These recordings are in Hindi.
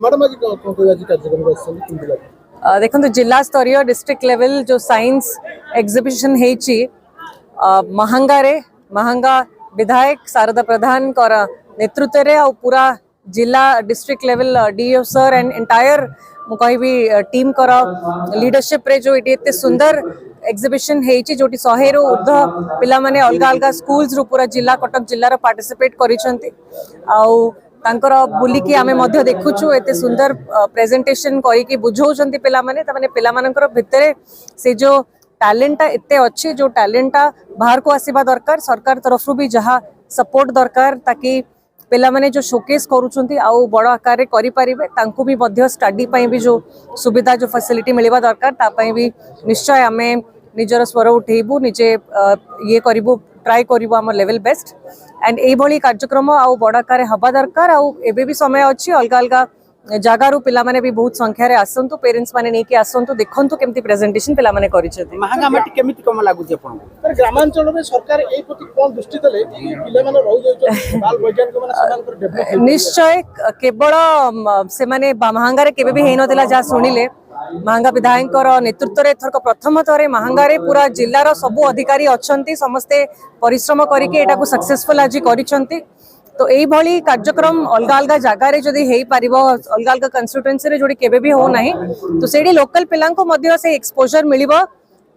मैडम आज कार्यक्रम देखो जिला स्तरीय डिस्ट्रिक्ट लेवल जो साइंस एग्जिबिशन हेची महंगा विधायक शारदा प्रधान कर नेतृत्व रे और पूरा जिला district level DO sir and entire मुझे टीम कर लीडरशिप रे जो इते सुंदर एग्जिबिशन हेची जोटी 100 रु ऊर्ध पिला माने अलग अलग स्कूल्स रु पूरा जिला कटक जिल्लार पार्टिसिपेट करिसंती आउ तांकर बुलिकी आमे मध्य देखुछु एते सुंदर प्रेजेंटेशन करिकी बुझौचंती पिला माने त माने पिला मानकर भितरे से जो टैलेंट एते अच्छी जो टैलेंट बाहर को आसीबा दरकार सरकार तरफ भी जहाँ सपोर्ट दरकार ताकि पिला माने जो शोकेस करूछंती आउ बड़ आकार करि परिबे तांको भी मध्य स्टडी पई भी जो सुविधा जो फैसिलिटी मिलवा दरकार ता पई भी निश्चय आमे निजर स्वर उठेबू निजे ये करिबू ट्राई करिबू हमर लेवल बेस्ट एंड ए भली कार्यक्रम आउ बड़ आकार हबा दरकार आउ एबे भी समय अछि अलग अलग जगारू पिला माने भी बहुत संख्या रे आसंतु पेरेंट्स माने नै कि आसंतु देखंतु केमती प्रेजेंटेशन पिला माने करि छथि महंगा माटी केमिति कम लागु जे अपन तर ग्रामांचल रे सरकार एई प्रति कोन दृष्टि तले पिला माने रहि जाय बाल वैज्ञानिक माने समान कर डेवलप निश्चय केवल से माने महंगा रे केबे भी हेइ नथिला जा सुनिले महंगा विधायक नेतृत्व रे थरक प्रथम थरे महंगा रे पूरा जिल्लार सबु अधिकारी अछंती समस्ते परिश्रम करिके एटा को सक्सेसफुल आजि करिसंती तो यही भली कार्यक्रम अलग अलग जगार जदि हेई पारिबो अलग अलग कंस्टिट्युएंसी रे जोडी केबे भी हो नाही तो सेडी लोकल पिलां को मध्य से एक्सपोजर मिलिबो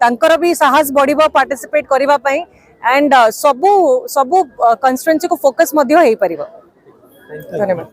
तांकर भी साहस बढ़िबो पार्टिसिपेट करिबा पई एंड सबु कंस्टिट्युएंसी को फोकस मध्य हेई पारिबो। धन्यवाद।